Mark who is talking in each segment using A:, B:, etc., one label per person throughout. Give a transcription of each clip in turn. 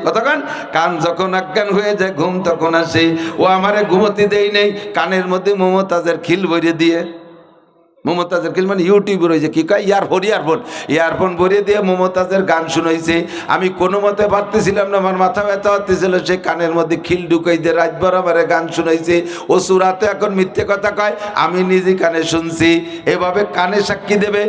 A: কতক্ষণ কান যখন অজ্ঞান হয়ে যায় ঘুম তখন আসে। ও আমারে ঘুমোতে দেই নেই, কানের মধ্যে মমতাজের খিল ভরে দিয়ে, মমতাজের খিল মানে ইউটিউবের ওই যে কি কয় ইয়ারফোন ভরিয়ে দিয়ে মমতাজের গান শুনাইছে। আমি কোনো মতে পারতেছিলাম না, আমার মাথা ব্যথা হতেছিল, সে কানের মধ্যে খিল ঢুকাই দিয়ে রাত বরাবরে গান শুনাইছে। ও সুরাতে এখন মিথ্যে কথা কয়, আমি নিজে কানে শুনছি। এভাবে কানে সাক্ষী দেবে,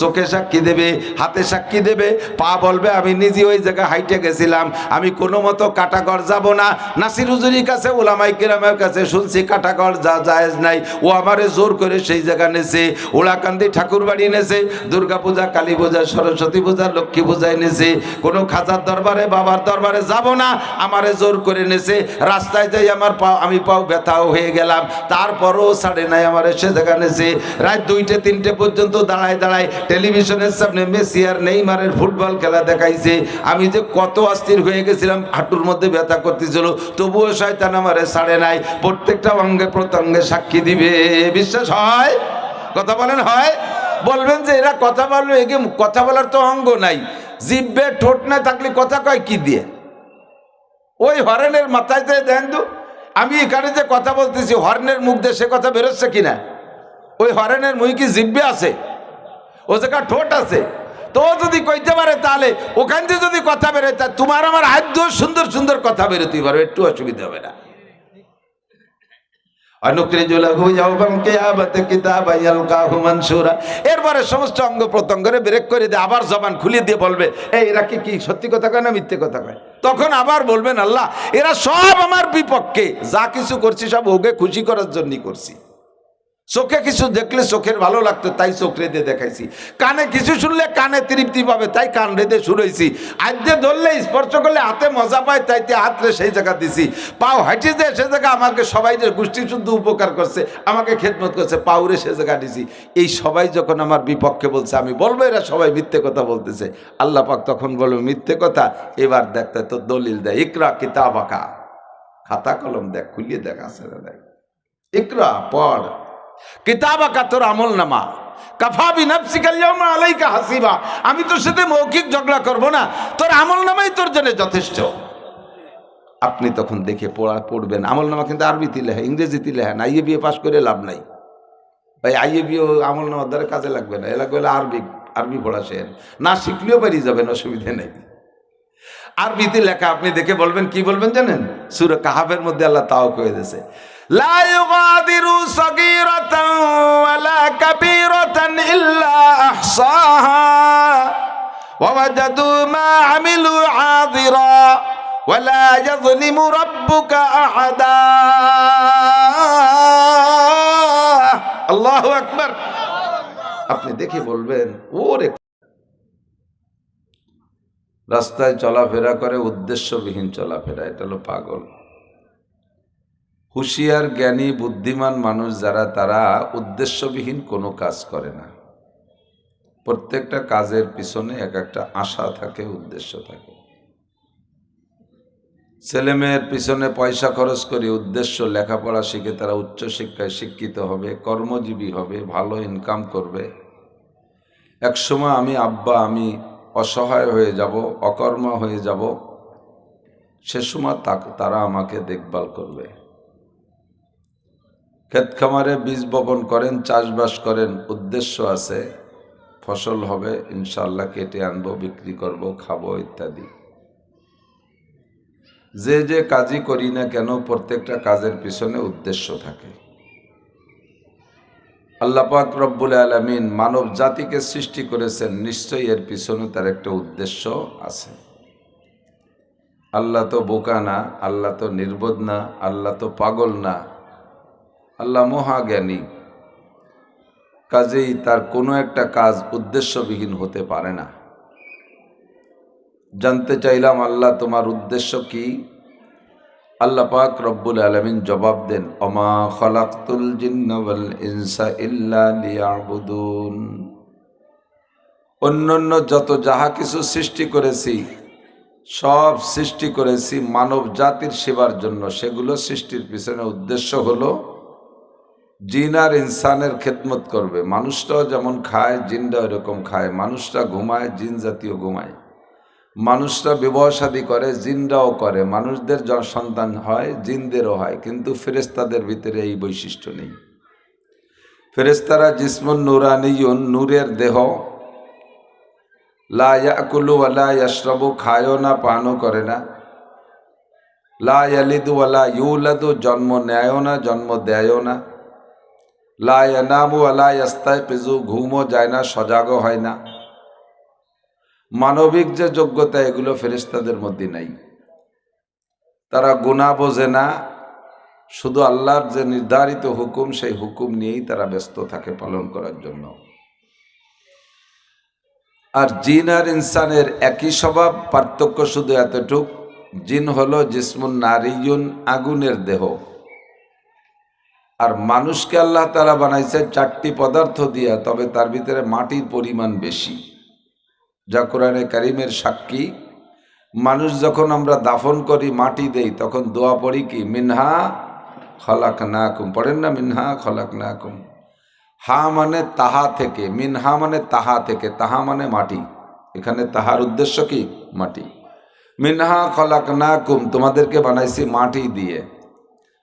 A: চোখে সাক্ষী দেবে, হাতে সাক্ষী দেবে, পা বলবে আমি নিজে ওই জায়গায় হাইটে গেছিলাম, আমি কোনো মতো কাটাগড় যাব না। নাসির হুজুরির কাছে, ওলামায়ে কেরামের কাছে শুনছি কাটাগড় যা জায়েজ নাই। ও আমারে জোর করে সেই জায়গা নেছে, ওলাকান্দি ঠাকুর বাড়ি এনেছে, দুর্গা পূজা, কালী পূজা, সরস্বতী পূজা, লক্ষ্মী পূজা এনেছে। কোনো খাজার দরবারে, বাবার দরবারে যাব না, আমারে জোর করে এনেছে। রাস্তায় যাই আমার আমি পাও ব্যথাও হয়ে গেলাম, তারপরও ছাড়ে নাই, আমার সে জায়গা নেছে। রাত 2-3 পর্যন্ত দাঁড়ায় দাঁড়ায় টেলিভিশনের সামনে মেসি আর নেইমারের ফুটবল খেলা দেখাইছে। আমি যে কত অস্থির হয়ে গেছিলাম, হাঁটুর মধ্যে ব্যথা করতেছিল, তবুও শয়তান আমারে ছাড়ে নাই। প্রত্যেকটা অঙ্গে প্রত্যঙ্গে সাক্ষী দিবে। বিশ্বাস হয়? কথা বলেন হয়? বলবেন যে এরা কথা বলবে, একে কথা বলার তো অঙ্গ নাই, জিভে ঠোঁট না থাকলে কথা কয় কি দিয়ে? ওই হরেনের মাথায় দিয়ে দেন তো, আমি এখানে যে কথা বলতেছি হরেনের মুখ দিয়ে সে কথা বেরোচ্ছে কিনা? ওই হরেনের মুখ কি জিভে আছে? ও জায়গা ঠোঁট আছে? তো যদি কইতে পারে তাহলে ওখান থেকে যদি কথা বেরোয়, তা তোমার আমার আদ্য সুন্দর সুন্দর কথা বেরোতেই পারো, একটু অসুবিধা হবে না। এরপরে সমস্ত অঙ্গ প্রত্যঙ্গরে ব্রেক করে দিয়ে আবার জবান খুলে দিয়ে বলবে, এই এরা কি সত্যি কথা কয় না মিথ্যে কথা কয়? তখন আবার বলবেন, আল্লাহ এরা সব আমার বিপক্ষে, যা কিছু করছি সব ওকে খুশি করার জন্যই করছি। চোখে কিছু দেখলে চোখের ভালো লাগতো, তাই চোখ রেঁধে দেখাইছি। কানে কিছু শুনলে কানে তৃপ্তি পাবে, তাই কান রেঁধে শুনেছি। আজকে ধরলে স্পর্শ করলে হাতে মজা পায়, তাইতে হাতরে সেই জায়গা দিছি। পাও হাঁটি যে সে জায়গা আমাকে সবাই যে গোষ্ঠী শুদ্ধ উপকার করছে, আমাকে খেদমত করছে, পাউরে সে জায়গা দিছি। এই সবাই যখন আমার বিপক্ষে বলছে, আমি বলবো এরা সবাই মিথ্যে কথা বলতেছে। আল্লাহ পাক তখন বলবে, মিথ্যে কথা? এবার দেখতে তো দলিল দেয়, ইকরা কিতাবাকা, খাতা কলম দেখ, খুলিয়ে দেখ, আছে দেখ, ইকরা পড়, কিতাবাকা তোর আমল নামা, কাফা বিনাফসিকা আল-ইয়াওমা আলাইকা হাসিবা। আমি তোর সাথে মৌখিক ঝগড়া করব না, তোর আমল নামাই তোর জন্য যথেষ্ট। আপনি তখন দেখে পড়বেন। আমল নামা কিন্তু আরবিতে লেখা, ইংরেজিতে লেখা না। আইএ বিএ পাশ করে লাভ নাই ভাই, আইএ বিএ আমল নামার দ্বারা কাজে লাগবে না। এ লাগবে আরবি পড়া শেন, না শিখলেও পারি যাবেন, অসুবিধা নেই। আরবিতে লেখা আপনি দেখে বলবেন, কি বলবেন জানেন? সূরা কাহাফের মধ্যে আল্লাহ তাও কয়ে দিয়েছে, লা ইউগাদিরু সাগীরাতান ওয়ালা কাবীরাতান ইল্লা আহসাহা ওয়া ওয়াজাদু মা আমিলু হাযিরা ওয়ালা ইয়াযলিমু রাব্বুকা আহাদা। আল্লাহু আকবার। আপনি দেখে বলবেন, ওরে রাস্তায় চলাফেরা করে উদ্দেশ্যবিহীন চলাফেরা, এটা হলো পাগল। হুঁশিয়ার জ্ঞানী বুদ্ধিমান মানুষ যারা, তারা উদ্দেশ্যবিহীন কোনো কাজ করে না। প্রত্যেকটা কাজের পিছনে এক একটা আশা থাকে, উদ্দেশ্য থাকে। ছেলেমেয়ের পিছনে পয়সা খরচ করে উদ্দেশ্য লেখাপড়া শিখে তারা উচ্চশিক্ষায় শিক্ষিত হবে, কর্মজীবী হবে, ভালো ইনকাম করবে। একসময় আমি অসহায় হয়ে যাব, অকর্মা হয়ে যাব, সে সময় তারা আমাকে দেখভাল করবে। ক্ষেত খামারে বীজ বপন করেন, চাষবাস করেন, উদ্দেশ্য আছে, ফসল হবে ইনশাআল্লাহ, কেটে আনবো, বিক্রি করব, খাবো ইত্যাদি। যে কাজই করি না কেন, প্রত্যেকটা কাজের পিছনে উদ্দেশ্য থাকে। আল্লাহ পাক রব্বুল আলামিন মানব জাতিকে সৃষ্টি করেছেন, নিশ্চয়ই এর পিছনে তার একটা উদ্দেশ্য আছে। আল্লাহ তো বোকা না, আল্লাহ তো নির্বোধ না, আল্লাহ তো পাগল না, আল্লাহ মহাজ্ঞানী। কাজেই তার কোনো একটা কাজ উদ্দেশ্যবিহীন হতে পারে না। জানতে চাইলাম, আল্লাহ তোমার উদ্দেশ্য কি? আল্লাহ পাক রব্বুল আলামিন জবাব দেন, ওমা খালাকতুল জিন্না ওয়াল ইনসা ইল্লা লিয়াবুদুন। অন্যান্য যত যাহা কিছু সৃষ্টি করেছি, সব সৃষ্টি করেছি মানব জাতির সেবার জন্য। সেগুলো সৃষ্টির পিছনে উদ্দেশ্য হলো জিন আর ইনসানের খেদমত করবে। মানুষটাও যেমন খায়, জিনটাও এরকম খায়। মানুষটা ঘুমায়, জিন জাতীয় ঘুমায়। মানুষরা বিবাহ শাদী করে, জিনরাও করে, মানুষদের সন্তান হয়, জিনদেরও হয়, কিন্তু ফেরেশতাদের ভিতরে এই বৈশিষ্ট্য নেই। ফেরেশতারা জিসমুন নুরানিয়ুন, নূরের দেহ, লা ইয়াকুলু ওয়া লা ইয়াশরাবু, খায়ও না পানও করে না, লা ইয়ালিদু ওয়া লা ইউলাদু, জন্ম নেয়ও না জন্ম দেয়ও না, লা ইয়ানামু ওয়া লা ইয়াস্তায়কিজু, ঘুমও যায় না সজাগও হয় না। মানবিক যে যোগ্যতা এগুলো ফেরেশতাদের মধ্যে নাই। তারা গুনাহ বোঝে না, শুধু আল্লাহর যে নির্ধারিত হুকুম সেই হুকুম নিয়েই তারা ব্যস্ত থাকে পালন করার জন্য। আর জিন আর ইনসানের একই স্বভাব, পার্থক্য শুধু এতটুক, জিন হলো জিসমুন নারিয়ুন, আগুনের দেহ, আর মানুষকে আল্লাহ তাআলা বানাইছে 4টি পদার্থ দিয়া, তবে তার ভিতরে মাটির পরিমাণ বেশি, যা কোরআনে কারিমের সাক্ষী। মানুষ যখন আমরা দাফন করি, মাটি দেই, তখন দোয়া পড়ি কি, মিনহা খলাকনাকুম, পড়েন না, মিনহা খলাকনাকুম। হা মানে তাহা থেকে, মিনহা মানে তাহা থেকে, তাহা মানে মাটি, এখানে তাহার উদ্দেশ্য কি, মাটি। মিনহা খলাকনাকুম, তোমাদেরকে বানাইছি মাটি দিয়ে।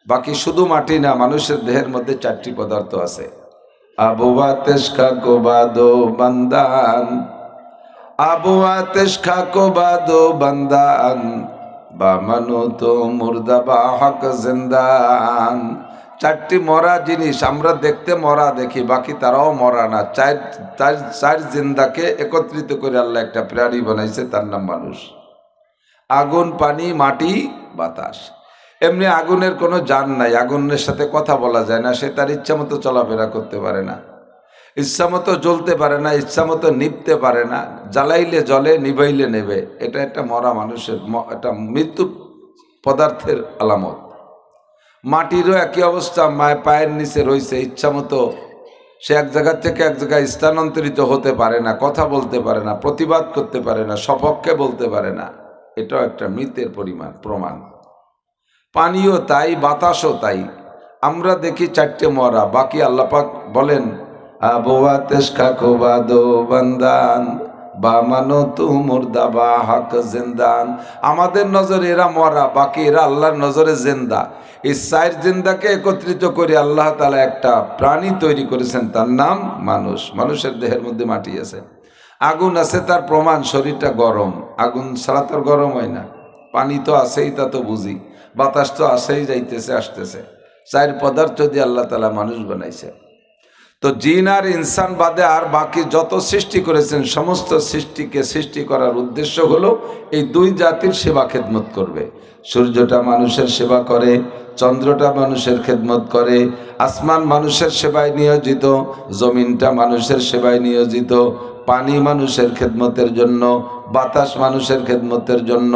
A: বাকি শুধু মাটি না, মানুষের দেহের মধ্যে 4টি পদার্থ আছে। আবুয়া তেশকা কোবাদো বান্দান, আবুয়া তেশকা কোবাদো বান্দান, বা মানো তো মুর্দা বা হক জিন্দান। 4টি মরা জিনিস, আমরা দেখতে মরা দেখি, বাকি তারাও মরা না। চার জিন্দাকে একত্রিত করে আল্লাহ একটা প্রাণী বানাইছে, তার নাম মানুষ। আগুন, পানি, মাটি, বাতাস। এমনি আগুনের কোনো জান নাই, আগুনের সাথে কথা বলা যায় না, সে তার ইচ্ছা মতো চলাফেরা করতে পারে না, ইচ্ছা মতো জ্বলতে পারে না, ইচ্ছা মতো নিভতে পারে না, জ্বালাইলে জ্বলে, নিভাইলে নেবে। এটা একটা মরা মানুষের, এটা মৃত্যু পদার্থের আলামত। মাটিরও একই অবস্থা, পায়ের নিচে রয়েছে, ইচ্ছা মতো সে এক জায়গা থেকে এক জায়গায় স্থানান্তরিত হতে পারে না, কথা বলতে পারে না, প্রতিবাদ করতে পারে না, সপক্ষে বলতে পারে না। এটাও একটা মৃতের প্রমাণ। পানিও তাই, বাতাসও তাই। আমরা দেখি 4টে মরা, বাকি আল্লাহ পাক বলেন আবওয়া তেশকা কোবাদো বান্দান, বা মানো তু মুর্দা বা হক জিন্দান। আমাদের নজরে এরা মরা, বাকি এরা আল্লাহর নজরে জিন্দা। এই 4 জিন্দাকে একত্রিত করে আল্লাহ তাআলা একটা প্রাণী তৈরি করেছেন, তার নাম মানুষ। মানুষের দেহের মধ্যে মাটি আছে, আগুন আছে, তার প্রমাণ শরীরটা গরম, আগুন ছাড়া তো গরম হয় না। পানি তো আছেই, তা তো বুঝি, বাতাস তো আসেই, যাইতেছে আসতেছে। 4 পদার্থ দিয়ে আল্লাহ তাআলা মানুষ বানাইছে। তো জিন আর ইনসান বাদে আর বাকি যত সৃষ্টি করেছেন, সমস্ত সৃষ্টিকে সৃষ্টি করার উদ্দেশ্য হলো এই 2 জাতির সেবা খেদমত করবে। সূর্যটা মানুষের সেবা করে, চন্দ্রটা মানুষের খেদমত করে, আসমান মানুষের সেবায় নিয়োজিত, জমিনটা মানুষের সেবায় নিয়োজিত, পানি মানুষের খেদমতের জন্য, বাতাস মানুষের খেদমতের জন্য,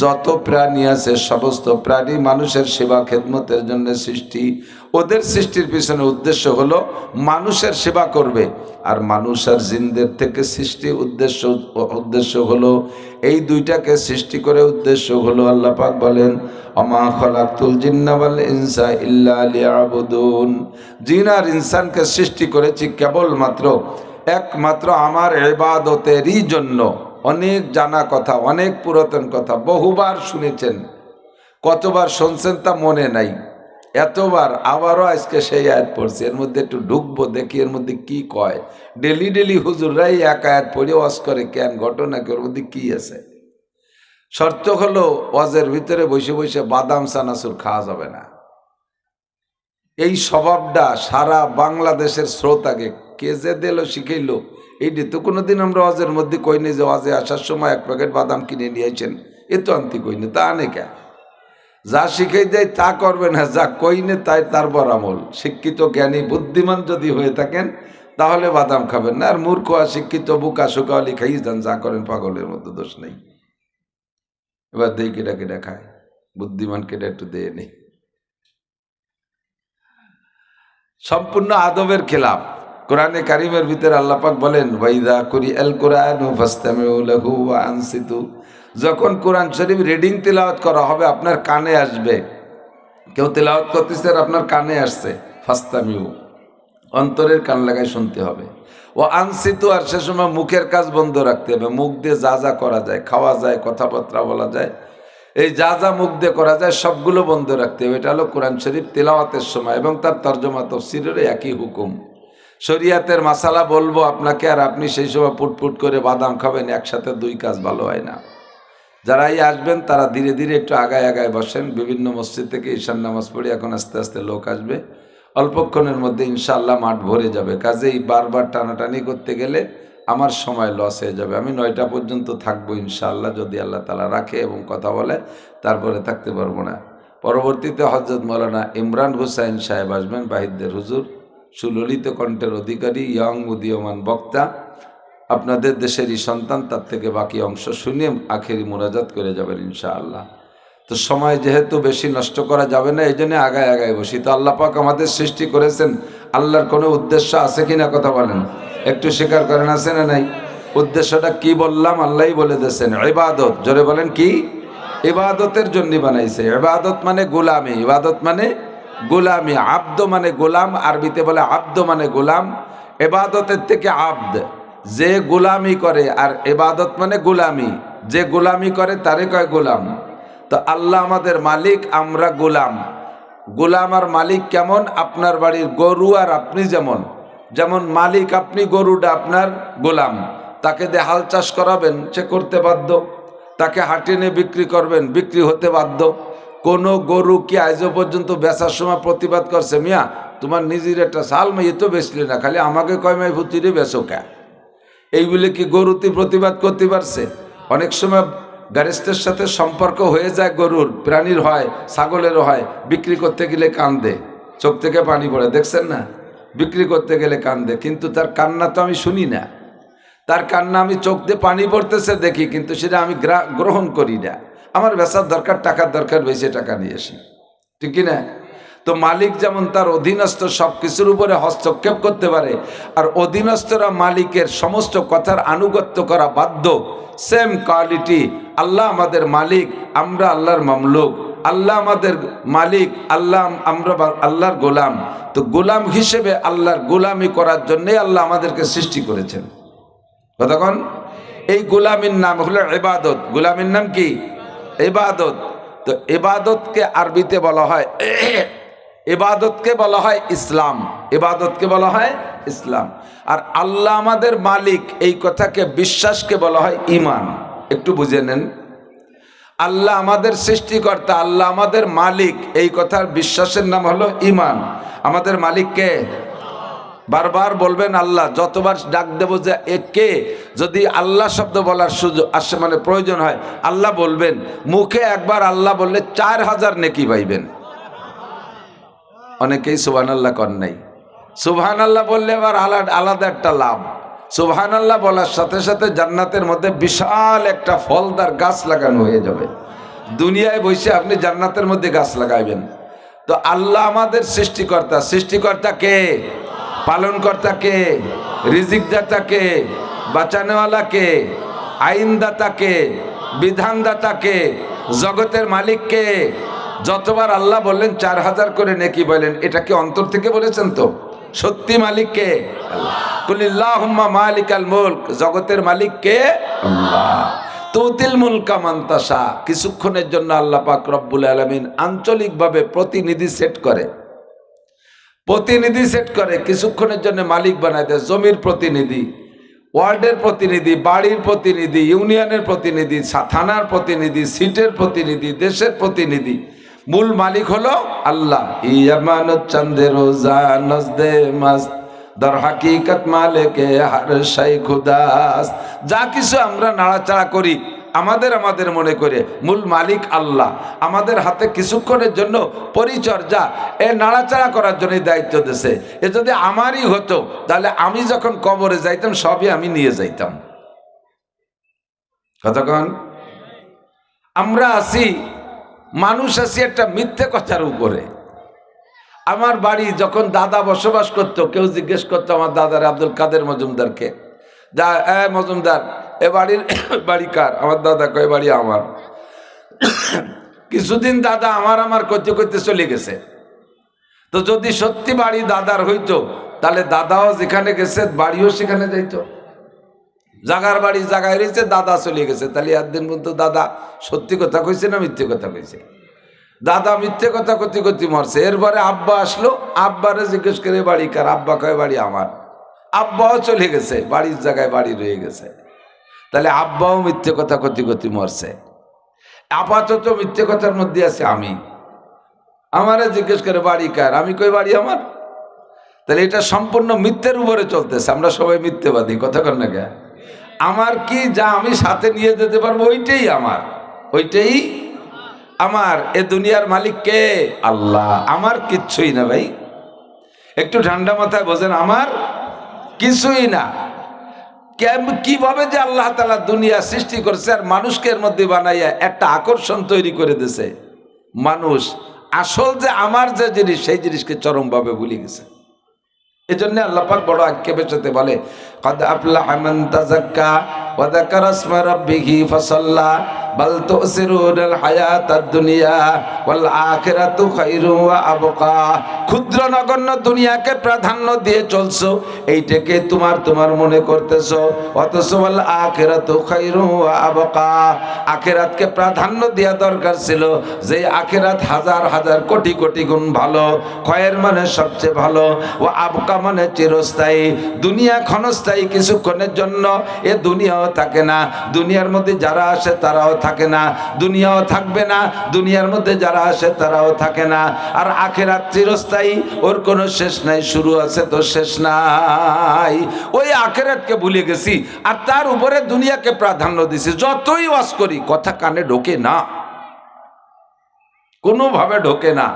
A: যত প্রাণী আছে সমস্ত প্রাণী মানুষের সেবা খেদমতের জন্য সৃষ্টি। ওদের সৃষ্টির পিছনে উদ্দেশ্য হলো মানুষের সেবা করবে। আর মানুষ আর জিনদের থেকে সৃষ্টি উদ্দেশ্য হলো এই 2টাকে সৃষ্টি করে উদ্দেশ্য হলো, আল্লাহ পাক বলেন অমা খলাকতুল জিন্না ওয়াল ইনসা ইল্লা লিয়াবুদুন। জিন আর ইনসানকে সৃষ্টি করেছি কেবলমাত্র একমাত্র আমার ইবাদতেরই জন্য। অনেক জানা কথা, অনেক পুরাতন কথা, বহুবার শুনেছেন, কতবার শুনছেন তা মনে নাই, এতবার আবারও আজকে সেই আয়াত পড়ছি। এর মধ্যে একটু ঢুকবো, দেখি এর মধ্যে কি কয়। ডেলি হুজুররাই এক আয়াত পড়ে ওয়াজ করে, কেন ঘটনা কি, ওর মধ্যে কি আছে? শর্ত হলো ওয়াজের ভিতরে বসে বসে বাদাম চানাচুর খাওয়া যাবে না। এই স্বভাবটা সারা বাংলাদেশের শ্রোতাকে কে যে দিল, শিখাইলো, এইটি তো কোনোদিন আমরা ওয়াজের মধ্যে কইনি যে ওয়াজে আসার সময় 1 প্যাকেট বাদাম কিনে নিয়ে আইছেন, এ তো আনতে কইনি, তা আনে কে? যা শিখাই দেয় তা করবে না, যা কইনে তাই তার বরামল। শিক্ষিত জ্ঞানী বুদ্ধিমান যদি হয়ে থাকেন তাহলে বাদাম খাবেন না, আর মূর্খ শিক্ষিত বুকা শুকাওয়ালি খাই যান, যা করেন পাগলের মধ্যে দোষ নেই। এবার দেই কেটা কেটা খায়, বুদ্ধিমান কেটা একটু দিয়ে নেই। সম্পূর্ণ আদবের খেলাফ। কোরআনে কারিমের ভিতরে আল্লাহ পাক বলেন ওয়াইদা কুরিআল কুরআনু ফাসতামিউ লাহু ওয়া আনসিতু। যখন কোরআন শরীফ রিডিং তেলাওয়াত করা হবে আপনার কানে আসবে, কেউ তেলাওয়াত করতেছে আর আপনার কানে আসছে, ফাসতামিউ, অন্তরের কান লাগায় শুনতে হবে। ও আনসিতু, আর সে সময় মুখের কাজ বন্ধ রাখতে হবে। মুখ দিয়ে যা যা করা যায়, খাওয়া যায়, কথাবার্তা বলা যায়, এই যা যা মুখ দিয়ে করা যায় সবগুলো বন্ধ রাখতে হবে। এটা হলো কোরআন শরীফ তেলাওয়াতের সময়, এবং তার তর্জমা তফসিরের একই হুকুম। শরিয়াতের মাসালা বলবো আপনাকে, আর আপনি সেই সময় পুটপুট করে বাদাম খাবেন, একসাথে দুই কাজ ভালো হয় না। যারাই আসবেন তারা ধীরে ধীরে একটু আগায় আগায় বসেন। বিভিন্ন মসজিদ থেকে ঈশান নামাজ পড়ে এখন আস্তে আস্তে লোক আসবে, অল্পক্ষণের মধ্যে ইনশাআল্লাহ মাঠ ভরে যাবে। কাজেই বারবার টানাটানি করতে গেলে আমার সময় লস হয়ে যাবে। আমি 9টা পর্যন্ত থাকবো ইনশাআল্লাহ, যদি আল্লাহ তাআলা রাখে এবং কথা বলে, তারপরে থাকতে পারবো না। পরবর্তীতে হযরত মাওলানা ইমরান হুসাইন সাহেব আসবেন, বাহিরদের হুজুর, সুললিত কণ্ঠের অধিকারী, ইয়ং উদীয়মান বক্তা, আপনাদের দেশেরই সন্তান। তার থেকে বাকি অংশ শুনে আখেরি মোনাজাত করে যাবেন ইনশাআল্লাহ। তো সময় যেহেতু বেশি নষ্ট করা যাবে না, এই জন্য আগায় আগায় বসি। তো আল্লাহ পাক আমাদের সৃষ্টি করেছেন, আল্লাহর কোনো উদ্দেশ্য আছে কিনা কথা বলেন, একটু স্বীকার করেন, আছে না নাই? উদ্দেশ্যটা কি বললাম? আল্লাহই বলে দিয়েছেন, ইবাদত। জোরে বলেন কি? ইবাদতের জন্য বানাইছে। ইবাদত মানে গোলামি, ইবাদত মানে গোলামি, আব্দ মানে গোলাম, আরবিতে বলে আব্দ মানে গোলাম। ইবাদতের থেকে আব্দ, যে গোলামি করে, আর ইবাদত মানে গোলামি, যে গোলামি করে তারে কয় গোলাম। তো আল্লাহ আমাদের মালিক, আমরা গোলাম। গোলাম আর মালিক কেমন? আপনার বাড়ির গরু আর আপনি যেমন, যেমন মালিক আপনি, গরুটা আপনার গোলাম। তাকে দিয়ে হাল চাষ করাবেন, সে করতে বাধ্য। তাকে হাটে নিয়ে বিক্রি করবেন, বিক্রি হতে বাধ্য। কোনো গরু কি আজও পর্যন্ত বেচার সময় প্রতিবাদ করছে, মিয়া তোমার নিজের একটা সাল মাই তো বেচলে না, খালি আমাকে কয় মাই ভুতিরে বেচো কে? এই বলে কি গরুতে প্রতিবাদ করতে পারছে? অনেক সময় গ্যারেস্টের সাথে সম্পর্ক হয়ে যায় গরুর, প্রাণীর হয়, ছাগলেরও হয়। বিক্রি করতে গেলে কান্দে, চোখ থেকে পানি পড়ে, দেখছেন না? বিক্রি করতে গেলে কান্দে, কিন্তু তার কান্না তো আমি শুনি না। তার কান্না আমি চোখ দিয়ে পানি পড়তেছে দেখি, কিন্তু সেটা আমি গ্রহণ করি না। আমার বেচার দরকার, টাকার দরকার, বেশি টাকা নিয়ে আসি, ঠিক কিনা? তো মালিক যেমন তার অধীনস্থ সব কিছুর উপরে হস্তক্ষেপ করতে পারে, আর অধীনস্থরা মালিকের সমস্ত কথার আনুগত্য করা বাধ্য, সেম কোয়ালিটি আল্লাহ আমাদের মালিক, আমরা আল্লাহর মামলুক। আল্লাহ আমাদের মালিক, আল্লাহ, আমরা আল্লাহর গোলাম। তো গোলাম হিসেবে আল্লাহর গোলামি করার জন্যই আল্লাহ আমাদেরকে সৃষ্টি করেছেন। কতক্ষণ? এই গোলামির নাম হলো ইবাদত। গোলামির নাম কি? ইবাদত। তো ইবাদতকে আরবিতে বলা হয়, ইবাদতকে বলা হয় ইসলাম। ইবাদতকে বলা হয় ইসলাম। আর আল্লাহ আমাদের মালিক, এই কথাকে, বিশ্বাসকে বলা হয় ঈমান। একটু বুঝে নেন, আল্লাহ আমাদের সৃষ্টিকর্তা, আল্লাহ আমাদের মালিক, এই কথার বিশ্বাসের নাম হলো ঈমান। আমাদের মালিককে বারবার বলবেন আল্লাহ, যতবার ডাক দেব যে একে, যদি আল্লাহ শব্দ বলার সুযোগ আসে, মানে প্রয়োজন হয়, আল্লাহ বলবেন। মুখে একবার আল্লাহ বললে 4000 নেকি পাইবেন। অনেকেই সুবহানাল্লাহ কর নাই। সুবহানাল্লাহ বললে আবার আলাদা একটা লাভ। সুবহানাল্লাহ বলার সাথে সাথে জান্নাতের মধ্যে বিশাল একটা ফলদার গাছ লাগানো হয়ে যাবে। দুনিয়ায় বসে আপনি জান্নাতের মধ্যে গাছ লাগাইবেন। তো আল্লাহ আমাদের সৃষ্টিকর্তা। সৃষ্টিকর্তা কে? পালনকর্তা কে? রিজিকদাতা কে? বাঁচানোওয়ালা কে? আইনদাতা কে? বিধানদাতা কে? জগতের মালিক কে? যতবার আল্লাহ বললেন 4000 করে নেকি বলেন। এটা কি অন্তর থেকে বলেছেন? তো সত্যি মালিক কে? আল্লাহ। কুলিল্লাহুম্মা মালিকাল মুলক, জগতের মালিক কে? আল্লাহ। তুতিল মুলকা মান তাশা। কিছুক্ষণের জন্য আল্লাহ পাক রব্বুল আলামিন আঞ্চলিকভাবে প্রতিনিধি সেট করে, প্রতিনিধি সেট করে, কিছুক্ষণের জন্য মালিক বানায় দেয়। জমির প্রতিনিধি, ওয়ার্ডের প্রতিনিধি, বাড়ির প্রতিনিধি, ইউনিয়নের প্রতিনিধি, থানার প্রতিনিধি, সিটের প্রতিনিধি, দেশের প্রতিনিধি। মূল মালিক হলো আল্লাহ। ইয়ামানুত চাঁদে রোজা নজদে মাস্ত দর হাকিকত মালিকে হর শাই খুদাস। যা কিছু আমরা নাড়াচাড়া করি আমাদের মনে করে, মূল মালিক আল্লাহ। আমাদের হাতে কিছুক্ষণের জন্য পরিচর্যা, এ নাড়াচাড়া করার জন্য দায়িত্ব দিয়েছে। এ যদি আমারই হতো, তাহলে আমি যখন কবরে যাইতাম সবই আমি নিয়ে যাইতাম। কতক্ষণ? আমরা আছি, মানুষ আছি একটা মিথ্যে কথার উপরে। আমার বাড়ি যখন দাদা বসবাস করতো, কেউ জিজ্ঞেস করতো আমার দাদার, আব্দুল কাদের মজুমদারকে, যা মজুমদার এ বাড়ির বাড়ি কার? আমার দাদা কয় বাড়ি আমার। কিছুদিন দাদা আমার করতে করতে চলে গেছে। তো যদি সত্যি বাড়ি দাদার হইতো, তাহলে দাদাও যেখানে গেছে বাড়িও সেখানে যাইতো। জাগার বাড়ি জাগায় রয়েছে, দাদা চলে গেছে, তাহলে একদিন পর্যন্ত দাদা সত্যি কথা কইছে না মিথ্যে কথা কইছে? দাদা মিথ্যে কথা কতি কতি মরছে। এরপরে আব্বা আসলো, আব্বারে জিজ্ঞেস করে বাড়ি কার? আব্বা কয় বাড়ি আমার। আব্বাও চলে গেছে, বাড়ির জায়গায় বাড়ি রয়ে গেছে। তাহলে আব্বাও মিথ্যে কথা কতি কতি মরছে। আপাতত মিথ্যে কথার মধ্যে আছে আমি। আমারে জিজ্ঞেস করে বাড়ি কার? আমি কই বাড়ি আমার। তাহলে এটা সম্পূর্ণ মিথ্যের উপরে চলতেছে। আমরা সবাই মিথ্যেবাদী, কথা কর না কে? আমার কি যা আমি সাথে নিয়ে যেতে পারবো ওইটাই আমার, ওইটাই আমার। এ দুনিয়ার মালিক কে? আল্লাহ। আমার কিচ্ছুই না ভাই, একটু ঠান্ডা মাথায় বোঝেন, আমার কিছুই না। কিভাবে যে আল্লাহ তাআলা দুনিয়া সৃষ্টি করছে আর মানুষকে এর মধ্যে বানাইয়া একটা আকর্ষণ তৈরি করে দিয়েছে, মানুষ আসল যে আমার যে জিনিস সেই জিনিসকে চরমভাবে ভুলে গেছে। এজন্য আল্লাহ পাক বড় আক্ষেপের সাথে বলে, কদ আফলাহা মান তাযাক্কা ওয়া যাকারা ইসমা রাব্বিহি ফাসাল্লা বাল তুসিরুনাল হায়াতাদ দুনিয়া ওয়াল আখিরাতু খায়রুন ওয়া আবকা। ক্ষুদ্র নগণ্য দুনিয়াকে প্রাধান্য দিয়ে চলছো, এইটাকে তোমার মনে করতেছো, অথচ ওয়াল আখিরাতু খায়রুন ওয়া আবকা। আখিরাতকে প্রাধান্য দেওয়া দরকার ছিল, যে আখিরাত হাজার হাজার কোটি কোটি গুণ ভালো। খয়ের মানে সবচেয়ে ভালো, ও আবকা মানে চিরস্থায়ী। দুনিয়া ক্ষণস্থায়ী, কিছুক্ষণের জন্য। এ দুনিয়াও থাকে না, দুনিয়ার মধ্যে যারা আসে তারাও থাকে না, দুনিয়াও থাকবে না, দুনিয়ার মধ্যে যারা আসে তারাও থাকে না। আর আখিরাত চিরস্থায়ী, ওর কোনো শেষ নাই, শুরু আছে তো শেষ নাই। ওই আখিরাতকে ভুলে গেছি আর তার উপরে দুনিয়াকে প্রাধান্য দিছি। যতই ওয়াজ করি কথা কানে ঢোকে না, কোনোভাবে ঢোকে না।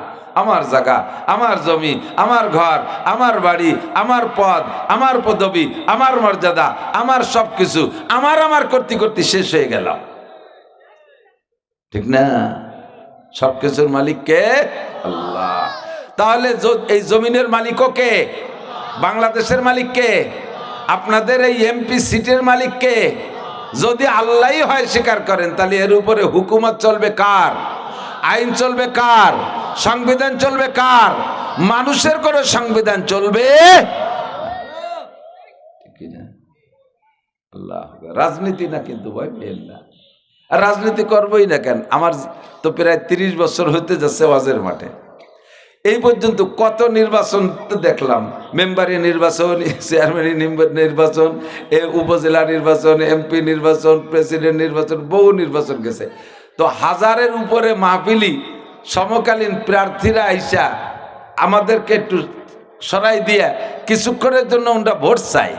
A: আমার জায়গা, আমার জমি, আমার ঘর, আমার বাড়ি, আমার পদ, আমার পদবি, আমার মর্যাদা, আমার সবকিছু আমার করতে করতে শেষ হয়ে গেল, ঠিক না? সবকিছুর মালিক কে? আল্লাহ। তাহলে এই জমিনের মালিকও কে? বাংলাদেশের মালিক কে? আপনাদের এই এমপি সিটের মালিক কে? যদি আল্লাহই হয় স্বীকার করেন, তাহলে এর উপরে হুকুমত চলবে কার? আইন চলবে কার? সংবিধান চলবে কার? মানুষের করে সংবিধান চলবে, ঠিক না? আল্লাহ। রাজনীতি না কিন্তু ভাই, মেল না। আর রাজনীতি করবোই না কেন? আমার তো প্রায় 30 বছর হইতে যাচ্ছে ওয়াজের মাঠে। এই পর্যন্ত কত নির্বাচন তো দেখলাম, মেম্বারি নির্বাচন, চেয়ারম্যান নির্বাচন, উপজেলা নির্বাচন, এমপি নির্বাচন, প্রেসিডেন্ট নির্বাচন, বহু নির্বাচন গেছে। তো হাজারের উপরে মাহফিলি সমকালীন প্রার্থীরা আইসা আমাদেরকে একটু সরাই দিয়া কিছুক্ষণের জন্য ওটা ভোট চাই।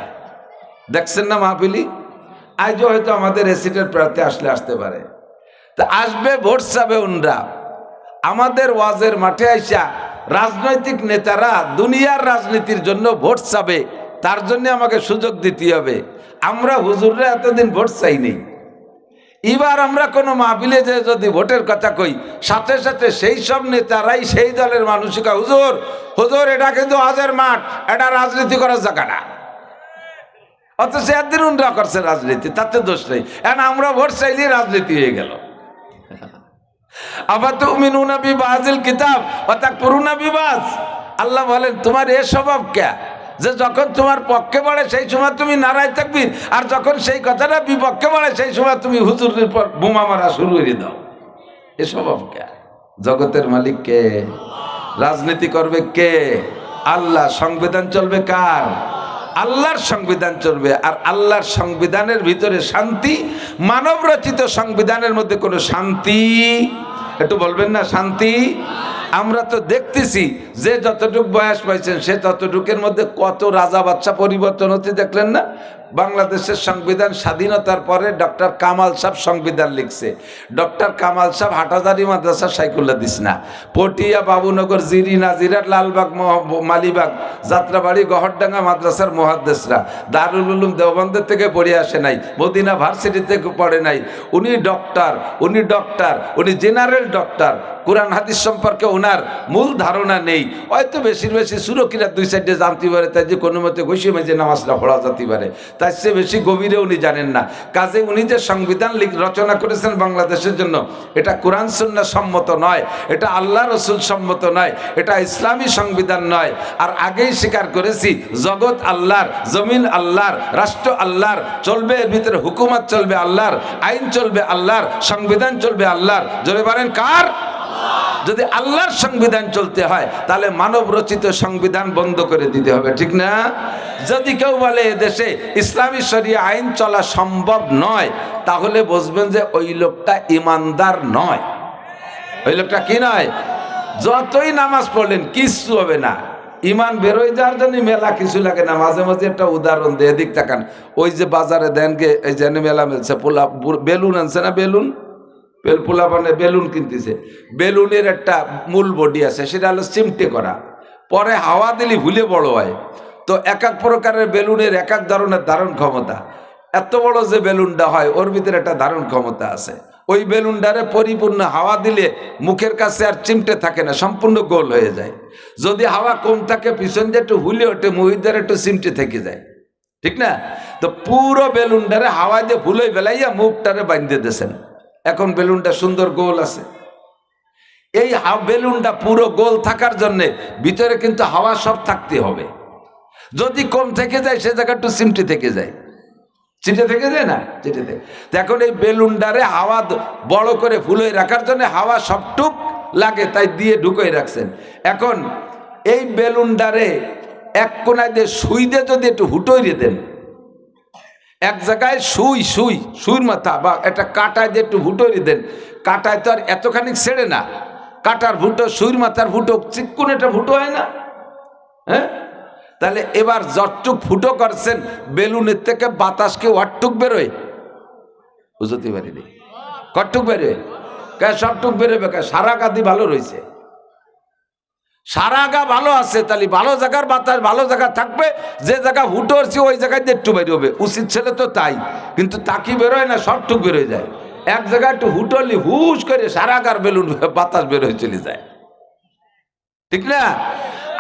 A: দেখছেন না মাহফিলি? আজও হয়তো আমাদের এসিটের প্রার্থী আসতে পারে, তা আসবে, ভোট চাবে ওনরা। আমাদের ওয়াজের মাঠে আইসা রাজনৈতিক নেতারা দুনিয়ার রাজনীতির জন্য ভোট চাবে, তার জন্য আমাকে সুযোগ দিতে হবে। আমরা হুজুররা এতদিন ভোট চাইনি। এবার আমরা কোনো মাহফিলে যে যদি ভোটের কথা কই, সাথে সাথে সেই সব নেতারাই সেই দলের মানুষকে, হুজুর হুজুর এটা কিন্তু ওয়াজের মাঠ, এটা রাজনীতি করার জায়গা না। অথচ একদিন উনরা করছে রাজনীতি, তাতে দোষ নেই। এখন আমরা ভোট চাইলে রাজনীতি হয়ে গেল। আবার তুমিনুনা বিবাযিল কিতাব ওয়া তাকফুরুনা বিবায। আল্লাহ বলেন তোমার এ স্বভাব কে, যে যখন তোমার পক্ষে বলে সেই সময় তুমি নারায় তাকবীর, আর যখন সেই কথাটা বিপক্ষে বলে সেই সময় তুমি হুজুরের পর বোমা মারা শুরু করে দাও। এ স্বভাব কে? জগতের মালিক কে? রাজনীতি করবে কে? আল্লাহ। সংবিধান চলবে কার? আল্লাহর সংবিধান চলবে। আর আল্লাহর সংবিধানের ভিতরে শান্তি, মানব রচিত সংবিধানের মধ্যে কোনো শান্তি, একটু বলবেন না শান্তি? আমরা তো দেখতেছি যে যতটুক বয়স পাইছেন সে ততটুকের মধ্যে কত রাজা বাচ্চা পরিবর্তন হতে দেখলেন না? বাংলাদেশের সংবিধান স্বাধীনতার পরে ডক্টর কামাল সাহেব সংবিধান লিখছে। ডক্টর কামাল সাহেব হাটাজারি মাদ্রাসা সাইকুল্লাদিস না, পটিয়া, বাবুনগর, জিরি, নাজিরাট, লালবাগ, মালিবাগ, যাত্রাবাড়ি, গহরডাঙ্গা মাদ্রাসার মুহাদ্দিসরা, দারুল উলুম দেওবন্দের থেকে পড়ে আসে নাই, মদিনা ভার্সিটি থেকে পড়ে নাই। উনি ডক্টর, উনি জেনারেল ডক্টর। কোরআন হাদিস সম্পর্কে ওনার মূল ধারণা নেই, হয়তো বেশি সুরকিরা 2 সাইডে জানতে পারে, তাই যে কোনো মতে ঘষি মেজে নামাজটা পড়া যেতে পারে। তার চেয়ে বেশি গভীরে উনি জানেন না। কাজে উনি যে সংবিধান রচনা করেছেন বাংলাদেশের জন্য, এটা কোরআন সুন্নাহ সম্মত নয়, এটা আল্লাহ রসুল সম্মত নয়, এটা ইসলামী সংবিধান নয়। আর আগেই স্বীকার করেছি, জগৎ আল্লাহর, জমিন আল্লাহর, রাষ্ট্র আল্লাহর, চলবে এর ভিতরে হুকুমত চলবে আল্লাহর, আইন চলবে আল্লাহর, সংবিধান চলবে আল্লাহর। জোরে বলেন কার? যদি আল্লাহর সংবিধান চলতে হয় তাহলে মানব রচিত সংবিধান বন্ধ করে দিতে হবে, ঠিক না? যদি কেউ বলে দেশে ইসলামী শরিয়া আইন চলা সম্ভব নয়, তাহলে বুঝবেন যে ওই লোকটা ইমানদার নয়। ওই লোকটা কি নয়? যতই নামাজ পড়লেন কিচ্ছু হবে না, ইমান বেরোয় যাওয়ার জন্য মেলা কিছু লাগে না। মাঝে মাঝে একটা উদাহরণ দিয়ে এদিক তাকান, ওই যে বাজারে দেন গে, এই যে মেলা মেলছে, পোলা বেলুন আনছে না, বেলুন পোলা মানে বেলুন কিনতেছে, বেলুনের একটা মূল বডি আছে, সেটা হলো চিমটে করা, পরে হাওয়া দিলে ভুলে বড় হয়। তো এক এক প্রকারের বেলুনের এক এক ধরনের ধারণ ক্ষমতা। এত বড় যে বেলুনটা হয় ওর ভিতরে একটা ধারণ ক্ষমতা আছে। ওই বেলুনটারে পরিপূর্ণ হাওয়া দিলে মুখের কাছে আর চিমটে থাকে না, সম্পূর্ণ গোল হয়ে যায়। যদি হাওয়া কম থাকে পিছন দিয়ে একটু হুলে ওঠে, মুহিদের একটু চিমটে থেকে যায়, ঠিক না? তো পুরো বেলুনটারে হাওয়া দিয়ে ভুলে বেলাইয়া মুখটারে বাঁধতে দিয়েছেন। এখন বেলুনটা সুন্দর গোল আছে। এই বেলুনটা পুরো গোল থাকার জন্য ভিতরে কিন্তু হাওয়া সব থাকতে হবে। যদি কম থেকে যায় সে জায়গা একটু চিমটে থেকে যায়, চিটে থেকে যায় না, চিটে থেকে। এখন এই বেলুনটারে হাওয়া বড় করে ফুলে রাখার জন্য হাওয়া সবটুক লাগে, তাই দিয়ে ঢুকিয়ে রাখছেন। এখন এই বেলুনটারে এক কোনায় দিয়ে সুই দিয়ে যদি একটু হুটোইয়ে দেন, এক জায়গায় সুইর মাথা বা একটা কাঁটায় দিয়ে একটু ফুটোইয়ে দেন, কাঁটায় তো আর এতখানি ছেড়ে না, কাঁটার ফুটো, সুইর মাথার ফুটো, চিক্কুন একটা ফুটো হয় না? হ্যাঁ, তাহলে এবার যতটুক ফুটো করছেন বেলুনের থেকে বাতাস কি ওয়াটটুক বেরোয়? বুঝতে পারিনি, কটটুক বেরোয়? কে সবটুক বেরোবে? কে সারা গাদি ভালো রয়েছে, সারা গা ভালো আছে, তাহলে ভালো জায়গার বাতাস ভালো জায়গা থাকবে। যে জায়গা ফুটো হচ্ছে ওই জায়গায় দিয়ে একটু বেরোবে, উচিত ছেলে তো তাই, কিন্তু তাকি বেরোয় না, সবটুক বেরোয় যায়। এক জায়গায় একটু হুটলি হুশ করে সারা গার বেলুন বাতাস বেরোয় চলে যায়, ঠিক না?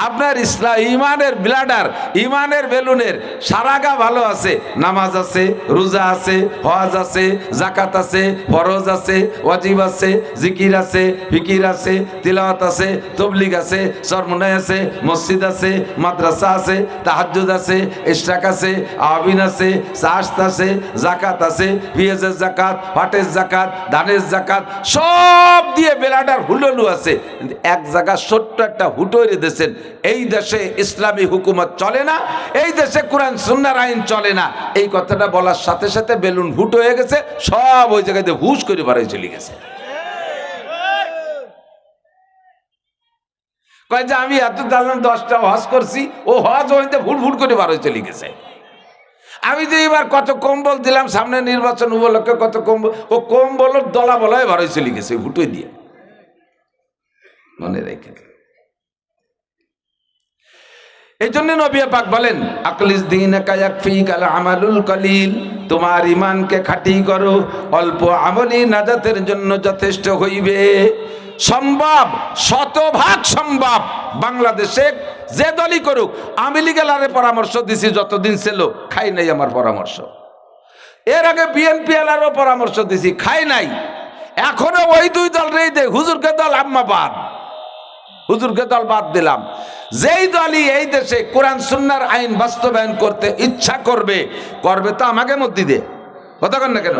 A: আপনার ইসলাম ইমানের ব্লাডার, ইমানের বেলুনের সারাগা ভালো আছে, নামাজ আছে, রোজা আছে, হজ আছে, জাকাত আছে, ফরজ আছে, ওয়াজিব আছে, জিকির আছে, ফিকির আছে, তিলাওয়াত আছে, তবলিগ আছে, সরমনাই আছে, মসজিদ আছে, মাদ্রাসা আছে, তাহাজ্জুদ আছে, ইশরাক আছে, আবিন আছে, সাস্ত আছে, জাকাত আছে, পেঁয়াজের জাকাত, পাটের জাকাত, ধানের জাকাত, সব দিয়ে ব্লাডার হুললু আছে। এক জায়গা ছোট্ট একটা হুটোরে দিয়েছেন, এই দেশে ইসলামী হুকুমত চলে না, এই দেশে কোরআন সুন্নাহর আইন চলে না। এই কথাটা বলার সাথে সাথে বেলুন ফুটো হয়ে গেছে, সব ওই জায়গাতে হুশ করে বাড়ি চলে গেছে। কয় যে আমি এত জানলাম 10টা হজ করছি, ও হজ হইতে ফুট করে বাড়ি চলে গেছে। আমি যে এবার কত কম্বল দিলাম সামনে নির্বাচন উপলক্ষে, কত কম্বল, ও কম্বলের দলা বলায় বাড়ি চলে গেছে ফুটোই দিয়ে। মনে রেখে, এই জন্য নবী পাক বলেন, আকলিস দীনাকা ইয়াকফিকাল আমালুল কলিল, তোমার ইমানকে খাঁটি করো, অল্প আমলই নাজাতের জন্য যথেষ্ট হইবে। সম্ভব, শতভাগ সম্ভব। বাংলাদেশে যে দলই করুক, আমি লিগেলারে পরামর্শ দিছি যতদিন ছিল, খাই নাই আমার পরামর্শ। এর আগে বিএনপি এলারও পরামর্শ দিছি, খাই নাই। এখনো ওই দুই দল রেই দে, হুজুরকে দল আম্মা বাদ, হুজুরকে দল বাদ দিলাম। যেই দলই এই দেশে কোরআন সুন্নাহর আইন বাস্তবায়ন করতে ইচ্ছা করবে, করবে তো আমাকে মসজিদে, কথা কন না কেন?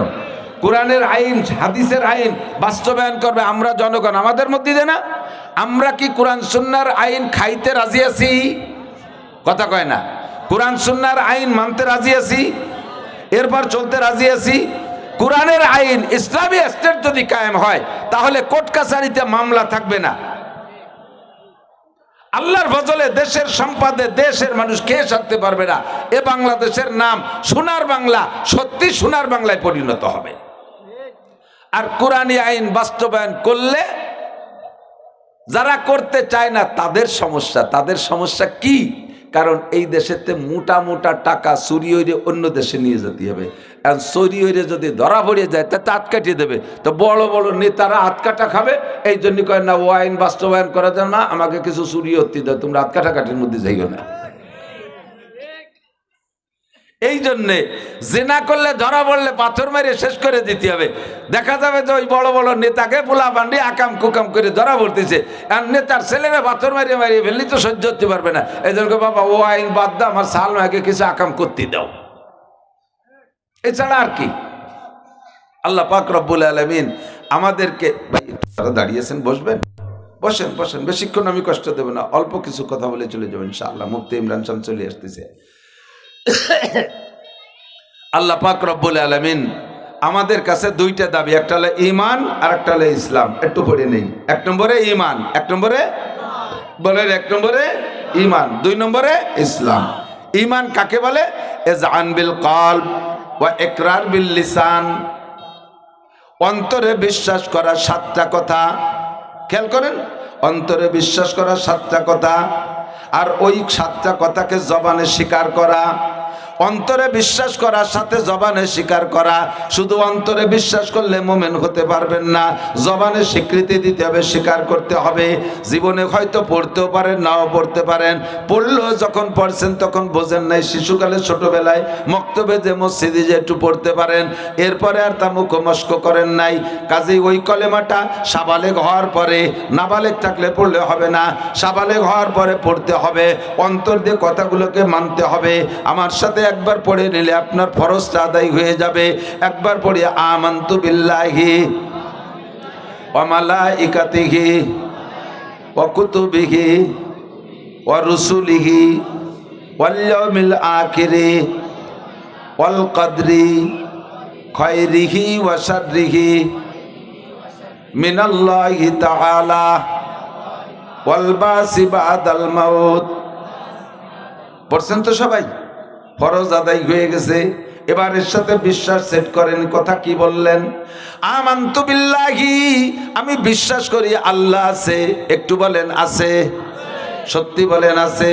A: কোরআনের আইন, হাদিসের আইন বাস্তবায়ন করবে আমরা জনগণ, আমাদের মসজিদে না? আমরা কি কোরআন সুন্নাহর আইন খাইতে রাজি আছি? কথা কয় না। কোরআন সুন্নাহর আইন মানতে রাজি আছি, এরপর চলতে রাজি আছি। কোরআনের আইন, ইসলামী স্টেট যদি কায়েম হয়, তাহলে কোর্ট কাছারিতে মামলা থাকবে না। আল্লাহর ফজলে দেশের সম্পদে দেশের মানুষ খেয়ে থাকতে পারবে না। এ বাংলাদেশের নাম সোনার বাংলা, সত্যি সোনার বাংলায় পরিণত হবে। আর কোরআনী আইন বাস্তবায়ন করলে যারা করতে চায় না তাদের সমস্যা। তাদের সমস্যা কি? কারণ এই দেশেতে মোটা মোটা টাকা চুরি হইলে অন্য দেশে নিয়ে যেতে হবে। আর চুরি হইলে যদি ধরা পড়ে যায় তা হাত কাটিয়ে দেবে, তো বড় বড় নেতারা হাত কাটা খাবে। এই জন্য কয় না, ও আইন বাস্তবায়ন করা যায় না, আমাকে কিছু চুরি হতে দাও, তোমরা হাত কাটাকাটির মধ্যে যাইও না। এই জন্যে জিনা করলে ধরা পড়লে পাথর মারিয়ে শেষ করে দিতে হবে। দেখা যাবে যে ওই বড় বড় নেতাকে পোলা বান্ডি আকাম কুকাম করে ধরা পড়তেছে, আর নেতার ছেলেরা পাথর মারিয়ে মারিয়ে ফেললি তো সহ্য করতে পারবে না। এই জন্য বাবা ও আইন বাদ দাও, আমার সাল আগে কিছু আকাম করতে দাও, এছাড়া আর কি। আল্লাহ পাক রব্বুল আলামিন আমাদেরকে, তারা দাঁড়িয়েছেন, বসবেন, বসেন বসেন, বেশিক্ষণ আমি কষ্ট দেব না, অল্প কিছু কথা বলে চলে যাবো ইনশাআল্লাহ। মুফতি ইমরান সাহেব চলে আসতেছে। আল্লাহ পাক রব্বুল আলামিন আমাদের কাছে দুইটা দাবি, একটা হলো ঈমান আর একটা হলো ইসলাম। একটু পড়ে নেই। এক নম্বরে ঈমান, এক নম্বরে বলেন, এক নম্বরে ঈমান, দুই নম্বরে ইসলাম। ঈমান কাকে বলে? ইযআন বিল কলব ওয়া ইকরার বিল লিসান, অন্তরে বিশ্বাস করা সাতটা কথা। খেয়াল করেন, অন্তরে বিশ্বাস করা সাতটা কথা, আর ওই সাতটা কথাকে জবানে স্বীকার করা। অন্তরে বিশ্বাস করার সাথে জবানে স্বীকার করা। শুধু অন্তরে বিশ্বাস করলে মুমিন হতে পারবেন না, জবানে স্বীকৃতি দিতে হবে, স্বীকার করতে হবে। জীবনে হয়তো পড়তেও পারেন, নাও পড়তে পারেন, পড়লেও যখন পড়ছেন তখন বোঝেন নাই, শিশুকালে ছোটবেলায় মক্তবে যে মসজিদে যে একটু পড়তে পারেন, এরপরে আর তা মুখমস্ক করেন নাই। কাজেই ওই কলেমাটা সাবালেগ হওয়ার পরে, নাবালেগ থাকলে পড়লে হবে না, সাবালেগ হওয়ার পরে পড়তে হবে, অন্তর দিয়ে কথাগুলোকে মানতে হবে। আমার সাথে একবার পড়ে নিলে আপনার ফরজটা আদায় হয়ে যাবে। একবার পড়ি, আমানতু বিল্লাহি ওয়া মালাইকাতিহি ওয়া কুতুবিহি ওয়া রুসুলিহি ওয়াল ইয়াউমিল আখিরি ওয়াল কদরি খায়রিহি ওয়া শাররিহি মিনাল্লাহি তাআলা ওয়াল বাসি বাদাল মাউত। পড়ছেন তো সবাই? ফরজ আদায় হয়ে গেছে। এবার এর সাথে বিশ্বাস সেট করেন। কথা কি বললেন? আমানতু বিল্লাহি, আমি বিশ্বাস করি আল্লাহ আছে। একটু বলেন আছে, সত্যি বলেন আছে।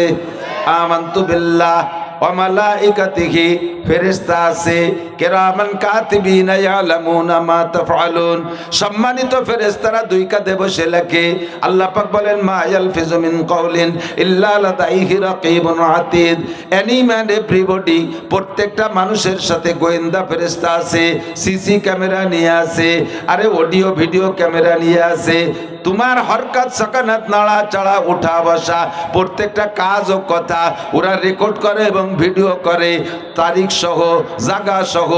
A: আমানতু বিল্লাহ ওয়া মালাইকাতিহি, ফেরেশতা আছে, কিরামান কাতিবিনা ইয়ালামুনা মা তাফআলুন, সম্মানিত ফেরেশতারা দুই কাঁধে বসে লেখে। আল্লাহ পাক বলেন, মা ইয়ালফিজু মিন কাউলিন ইল্লা লাদাইহি রাকিবুন আতীদ। এনি ম্যান এভরিবডি, প্রত্যেকটা মানুষের সাথে গোয়েন্দা ফেরেশতা আছে, সিসি ক্যামেরা নিয়ে আছে, আরে অডিও ভিডিও ক্যামেরা নিয়ে আছে। তোমার হরকত সাকানাত, নাড়া চাড়া, উঠা বসা, প্রত্যেকটা কাজ ও কথা ওরা রেকর্ড করে এবং ভিডিও করে, তারিখ সহ, জায়গা সহ,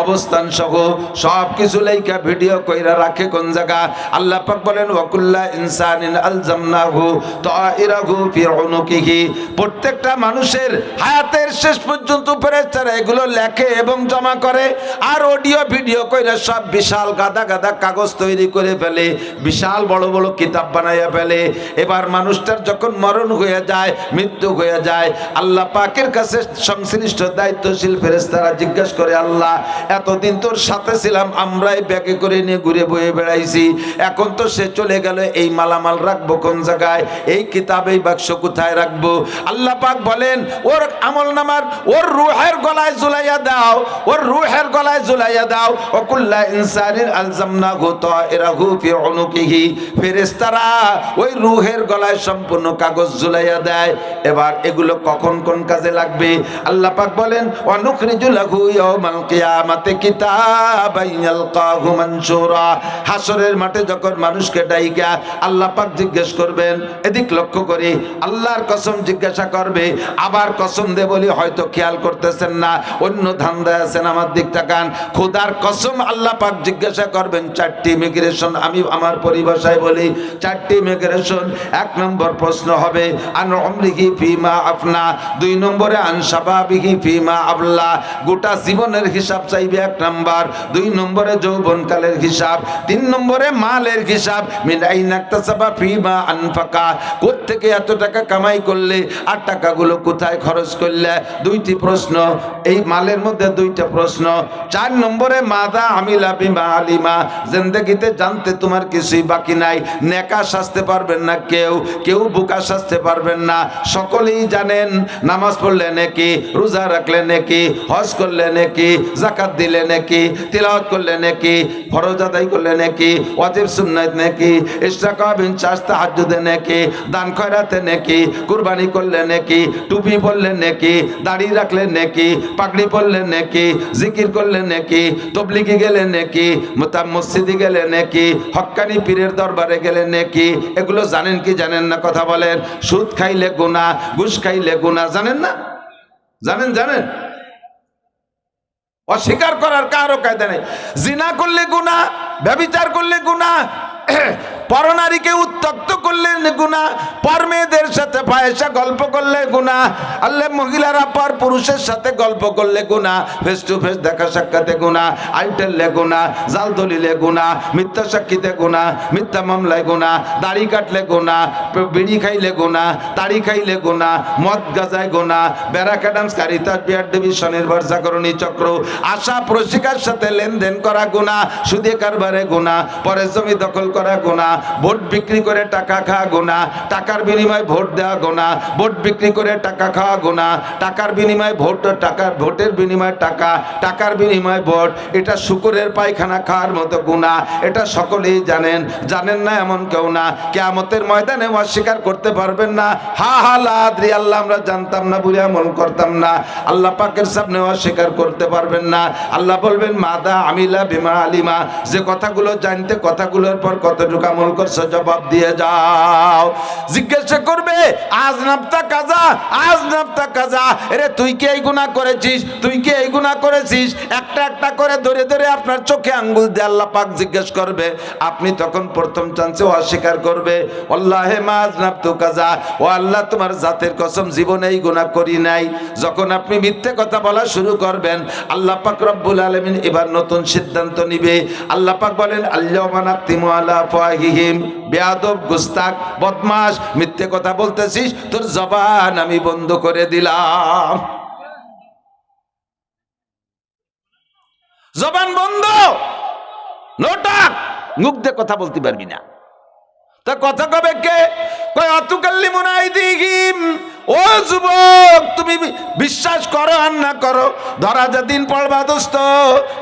A: অবস্থান সহ সব কিছু লেখা ভিডিও কইরা রাখে। কোন জায়গা? আল্লাহ পাক বলেন, ওয়াকুল্লা ইনসানিন আলজামনাহু তাইরাহু ফি উনুকিহি। প্রত্যেকটা মানুষের হায়াতের শেষ পর্যন্ত ফেরেশতারা এগুলো লেখে এবং জমা করে, আর অডিও ভিডিও কইরা সব বিশাল গাদা গাদা কাগজ তৈরি করে ফেলে, বিশাল বড় বড় কিতাব বানাইয়া ফেলে। এবার মানুষটার যখন মরণ হয়ে যায়, মৃত্যু হয়ে যায়, আল্লাহ পাকের কাছে সংশ্লিষ্ট দায়িত্বশীল ফেরেশতারা জিজ্ঞাসা করে, আল্লাহ এতদিন তোর সাথে ছিলাম, আমরাই ব্যাগে করে নিয়ে ঘুরে বয়ে বেড়াইছি, এখন তো সে চলে গেল, এই মালামাল রাখবো কোন জায়গায়? এই কিতাব, এই বাক্স কোথায় রাখবো? আল্লাহ পাক বলেন, ওর আমল নামার, ওর রূহের গলায় ঝুলাইয়া দাও, ওর রূহের গলায় ঝুলাইয়া দাও। ওয়াকুল্লা ইনসানিন আলজামনাহু তাইরাহু ফি উনুকিহি। ফেরেশতারা ওই রূহের গলায় সম্পূর্ণ কাগজ ঝুলাইয়া দেয়। এবার এগুলো কখন কোন কাজে লাগবে? আল্লাহ পাক বলেন, ওয়া নুখরিজু লাহু ইয়াওমাল কিয়ামাতি কিতাবান ইয়ালকাহু মানশুরা। হাসরের মাঠে যখন মানুষকে ডাইকা আল্লাহ পাক জিজ্ঞেস করবেন, এদিক লক্ষ্য করে আল্লাহর কসম জিজ্ঞাসা করবে। আবার কসম দে বলি, হয়তো খেয়াল করতেছেন না, অন্য ধান্দায় আছেন, আমার দিক তাকান। খোদার কসম আল্লাহ পাক জিজ্ঞাসা করবেন চারটি ইমিগ্রেশন। আমি আমার পরিভাষায় বলি চারটি ইমিগ্রেশন। এক নম্বর প্রশ্ন হবে আন উমরিহি ফিমা আফনা, দুই নম্বরে আন শাবাবিহি ফিমা আবলা, গোটা জীবনের হিসাব চাইবে এক নাম্বার, দুই নম্বরে যৌবনকালের হিসাব, তিন নম্বরে মালের হিসাব, মিন আইনা ইকতাসাবা ফিমা আনফাকা, কোত্থেকে এত টাকা কামাই করলে আর টাকাগুলো কোথায় খরচ করলে। দুইটি প্রশ্ন, এই মালের মধ্যে দুইটা প্রশ্ন। চার নম্বরে মাদা আমিলা বিমা আলিমা, জিন্দেগিতে জানতে তোমার কিছুই বাকি নাই, নেকা সাজতে পারবেন না কেউ, কেউ বোকা সাজতে পারবেন না, সকলেই জানেন নামাজ পড়লে নেকি, রোজা রাখলে নেকি, হজ করলে নেকি, যাকাত দিলে নেকি, তিলাওয়াত করলে নেকি, ফরজ আদায় করলে নেকি, ওয়াজিব সুন্নাত নেকি, ইশরাকা বিন চাষ তাহাজ্জুদে নেকি, দান খয়রাতে নেকি, কুরবানি করলে নেকি, টুপি পরলে নেকি, দাড়ি রাখলে নেকি, পাগড়ি পরলে নেকি, জিকির করলে নেকি, তবলিগে গেলে নেকি, মসজিদে গেলে নেকি, হক্কানি পীরের দরবারে গেলে নেকি। এগুলো জানেন কি জানেন না? কথা বলেন। সুদ খাইলে গুনাহ, ঘুষ খাইলে গুনাহ, জানেন না? জানেন? অস্বীকার করার কারো কায়দা নেই। জিনা করলে গুনাহ, ব্যভিচার করলে গুনাহ, পরনারীকে উত্তক্ত করলে গুনাহ, পর মেয়েদের সাথে ফাহিশা গল্প করলে গুনাহ, আল্লাহ মহিলারা পর পুরুষের সাথে গল্প করলে গুনাহ, ফেস টু ফেস দেখা সাক্ষাতে গুনাহ, আইটেললে গুনাহ, জাল দলিলে গুনাহ, মিথ্যা সাক্ষীতে গুনাহ, মিথ্যা মামলায় গুনাহ, দাড়ি কাটলে গুনাহ, বিড়ি খাইলে গুনাহ, তাড়ি খাইলে গুনাহ, মদ গাজায় গুনাহ, ব্যারাক অ্যাডামস কারিতাস বিয়ার ডিভিশনের বর্ষাকরণী চক্র, আশা প্রশিকার সাথে লেনদেন করা গুনাহ, সুদে কারবারে গুনাহ, পরে জমি দখল করা গুনাহ, ভোট বিক্রি করে টাকা খাওয়া গুনাহ, টাকার বিনিময়ে ভোট দেওয়া গুনাহ, ভোট বিক্রি করে টাকা খাওয়া গুনাহ, টাকার বিনিময়ে ভোট, টাকার ভোটের বিনিময়ে টাকা, টাকার বিনিময়ে ভোট, এটা শুকুরের পায়খানা খাওয়ার মতো গুনাহ। এটা সকলেই জানেন না এমন কেউ না। কিয়ামতের ময়দানে অস্বীকার করতে পারবেন না। হা হা লা আদ্রি, আল্লাহ আমরা জানতাম না বলে আমল করতাম না। আল্লাহ পাকের সামনে অস্বীকার করতে পারবেন না। আল্লাহ বলবেন মাদা আমিলা বিমা আলিমা, যে কথাগুলো জানতে কথাগুলোর পর কতটুকু আমল করছো জবাব দিয়ে যাও। জিজ্ঞাসা করবে আজ নাফতা কাজা, আজ নাফতা কাজা, এরে তুই কি এই গুনাহ করেছিস, তুই কি এই গুনাহ করেছিস, একটা একটা করে ধরে ধরে আপনার চোখে আঙ্গুল দিয়ে আল্লাহ পাক জিজ্ঞেস করবে। আপনি তখন প্রথম চান্সে অস্বীকার করবে, আল্লাহে মাজ নাফতু কাজা, ও আল্লাহ তোমার জাতের কসম জীবনে এই গুনাহ করি নাই। যখন আপনি মিথ্যে কথা বলা শুরু করবেন, আল্লাহ পাক রব্বুল আলামিন এবার নতুন সিদ্ধান্ত নিবে। আল্লাহ পাক বলেন আল্লাহুম্মা নাক্তিমু আলা আফওয়াহিহিম, বেয়াদব, গুস্তাখ, বদমাশ, মিথ্যে কথা বলতেছিস, তোর জবান আমি বন্ধ করে দিলাম। জবান বন্ধ, নোটাক, মুখ দিয়ে কথা বলতে পারবি না। তা কথা কবে কে? কয় অতুকাল্লিমুনা আইদিহিম। ও যুবক, তুমি বিশ্বাস করো আর না করো, ধরা যেদিন পড়বা দোস্ত,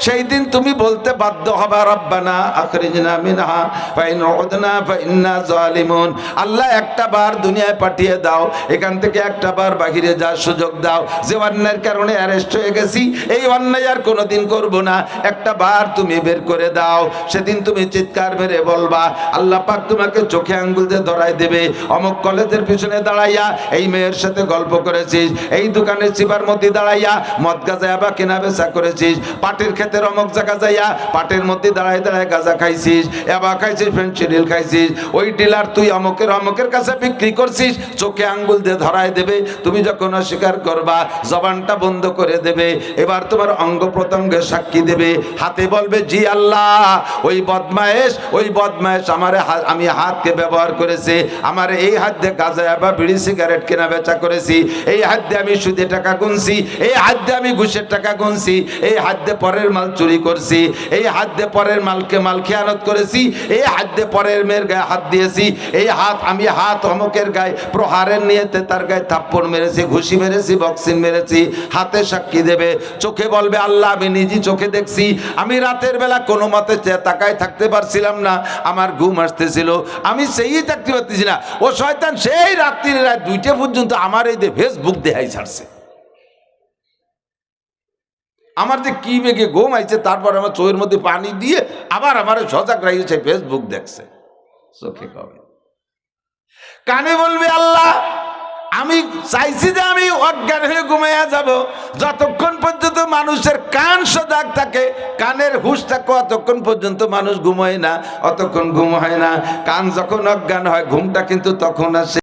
A: সেই দিন তুমি বলতে বাধ্য হবা রব্বানা আখরিজনা মিনহা ফাইন উদনা ফাইন্না জালিমুন। আল্লাহ একটা বার দুনিয়ায় পাঠিয়ে দাও, এখান থেকে একটা বার বাহিরে যাওয়ার সুযোগ দাও। যে অন্যায়ের কারণে অ্যারেস্ট হয়ে গেছি, এই অন্যায় আর কোনোদিন করব না, একটা বার তুমি বের করে দাও। সেদিন তুমি চিৎকার মেরে বলবা, আল্লাহ পাক তোমাকে চোখে আঙ্গুল দিয়ে ধরাই দেবে। অমুক কলেজের পিছনে দাঁড়াইয়া এই মেয়ের সাথে গল্প করেছিস, এই দোকানের চিপার মধ্যে দাঁড়াইয়া মদ গাঁজা বা কেনা বেচা করেছিস, পাটের ক্ষেতের অমুক জায়গা যাইয়া পাটের মধ্যে দাঁড়ায় দাঁড়ায় গাঁজা খাইছিস, এবা খাইছিস, ফেন্সিডিল খাইছিস, ওই ডিলার তুই অমুকের কাছে বিক্রি করছিস। চোখে আঙ্গুল দিয়ে ধরায় দেবে। তুমি যখন অস্বীকার করবা, জবানটা বন্ধ করে দেবে। এবার তোমার অঙ্গ প্রত্যঙ্গে সাক্ষী দেবে, হাতে বলবে জি আল্লাহ, ওই বদমায়েশ আমি হাতকে ব্যবহার করেছে, আমার এই হাত দিয়ে গাঁজা বা বিড়ি সিগারেট কেনা বেচা করেছি, এই হাত দিয়ে আমি সুদে টাকা গুনছি, এই হাত দিয়ে আমি ঘুষের টাকা গুনছি, এই হাত দিয়ে পরের মাল চুরি করছি, এই হাত দিয়ে পরের মাল খেয়ানত করেছি, এই হাত দিয়ে পরের মেয়ের গায়ে হাত দিয়েছি, এই আমি হাত অমুকের গায়ে প্রহারের নিয়েতে তার গায়ে থাপ্পড় মেরেছি, ঘুষি মেরেছি, বক্সিং মেরেছি। হাতে সাক্ষী দেবে, চোখে বলবে আল্লাহ আমি নিজে চোখে দেখছি, আমি রাতের বেলা কোনো মতে তাকায় থাকতে পারছিলাম না, আমার ঘুম আসতেছিল, আমি সেই থাকতে পারতেছি না। ও শয়তান সেই রাত্রির রাত 2টা পর্যন্ত আমার এই যে ফেসবুক দেখাই ছাড়ছে, আমার যে কি বেগে ঘুম আইছে, তারপর আমার চোখের মধ্যে পানি দিয়ে আবার আমার সজাগ রাখছে, ফেসবুক দেখছে। চোখে কবে, কানে বলবে আল্লাহ আমি চাইছি যে আমি অজ্ঞান হয়ে ঘুমাইয়া যাব, যতক্ষণ পর্যন্ত মানুষের কান সজাগ থাকে, কানের হুঁশ থাকে, অতক্ষণ পর্যন্ত মানুষ ঘুমায় না, অতক্ষণ ঘুম হয় না। কান যখন অজ্ঞান হয়, ঘুমটা কিন্তু তখন আসে।